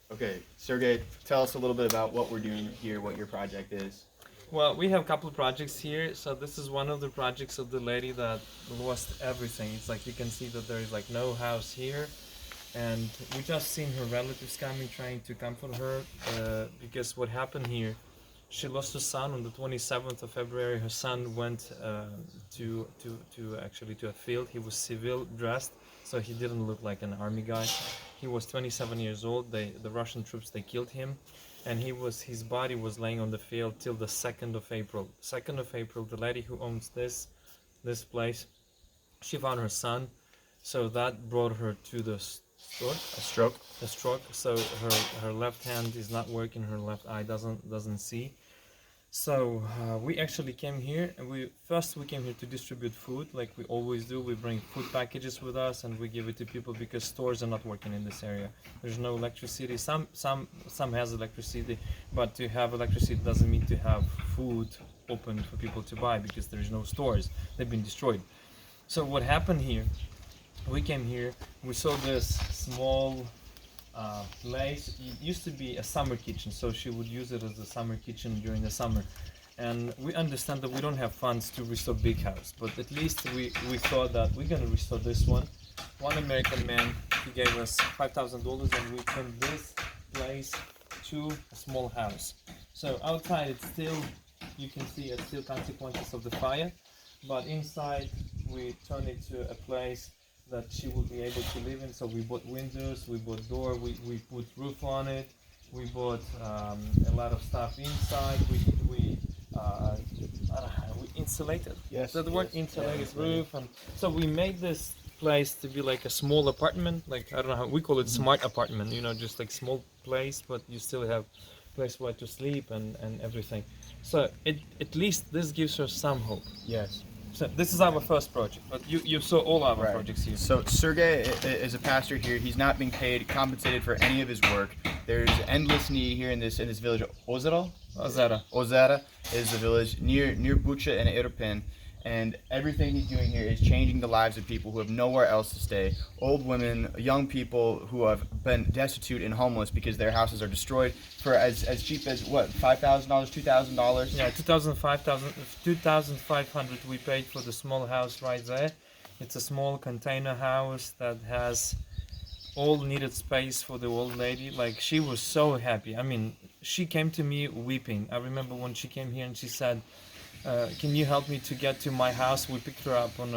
Okay, Sergey, tell us a little bit about what we're doing here, what your project is. Well, we have a couple of projects here. So this is one of the projects of the lady that lost everything. It's like you can see that there is like no house here, and we just seen her relatives coming, trying to comfort her, because what happened here, she lost her son on the 27th of February. Her son went to a field. He was civil dressed, so he didn't look like an army guy. He was 27 years old. The Russian troops, they killed him, and his body was laying on the field till the 2nd of April. 2nd of April, the lady who owns this place, she found her son, so that brought her to the store. A stroke? A stroke. So her left hand is not working. Her left eye doesn't see. So we actually came here, and we came here to distribute food, like we always do. We bring food packages with us, and we give it to people because stores are not working in this area. There's no electricity. Some has electricity, but to have electricity doesn't mean to have food open for people to buy, because there's no stores. They've been destroyed. So what happened here? We came here. We saw this small place. It used to be a summer kitchen, so she would use it as a summer kitchen during the summer. And we understand that we don't have funds to restore big house, but at least we thought that we're gonna restore this one. One American man, he gave us $5,000, and we turned this place to a small house. So outside it's still, you can see it's still consequences of the fire, but inside we turned it to a place that she will be able to live in. So we bought windows, we bought door, we put roof on it, we bought a lot of stuff inside. We I don't know, we insulated. Yes. So the word insulated roof, and so we made this place to be like a small apartment. Like, I don't know how we call it, smart apartment. You know, just like small place, but you still have place where to sleep and everything. So at least this gives her some hope. Yes. So this is our first project, but you saw all our Right. projects here. So Sergey is a pastor here. He's not being compensated for any of his work. There's endless need here in this village. Ozera is the village near Bucha and Irpin, and everything he's doing here is changing the lives of people who have nowhere else to stay. Old women, young people who have been destitute and homeless because their houses are destroyed for as cheap as what, $5,000, $2,000? Yeah, 2,500 we paid for the small house right there. It's a small container house that has all needed space for the old lady. Like, she was so happy. I mean, she came to me weeping. I remember when she came here and she said, can you help me to get to my house? We picked her up on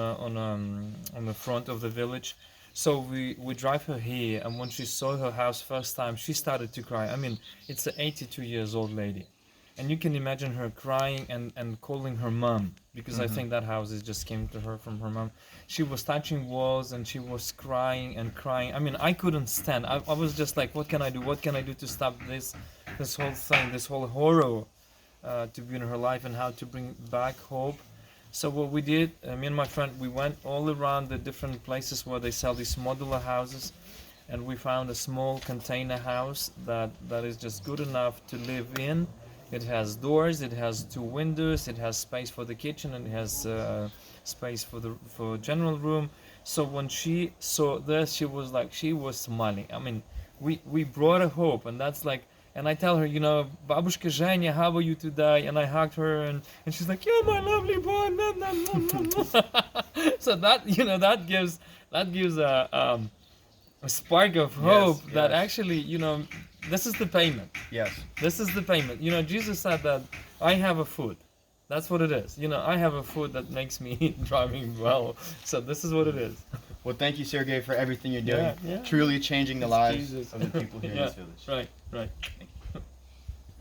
the front of the village. So we drive her here, and when she saw her house first time, she started to cry. I mean, it's an 82 years old lady, and you can imagine her crying and calling her mom, because I think that house is just came to her from her mom. She was touching walls, and she was crying and crying. I mean, I couldn't stand. I was just like, what can I do? What can I do to stop this whole thing, this whole horror to be in her life, and how to bring back hope? So what we did, me and my friend, we went all around the different places where they sell these modular houses, and we found a small container house that is just good enough to live in. It has doors, it has 2 windows, it has space for the kitchen, and it has space for general room. So when she saw this, she was smiling. I mean, we brought her hope, and that's like. And I tell her, you know, Babushka Zhenya, how are you today? And I hugged her, and she's like, yeah, my lovely boy. So that, you know, that gives a spark of hope that actually, you know, this is the payment. Yes. This is the payment. You know, Jesus said that I have a food. That's what it is. You know, I have a food that makes me driving well. So this is what it is. Well, thank you, Sergey, for everything you're doing. Yeah. Truly changing the lives Jesus. of the people here in this village. Right. Thank you.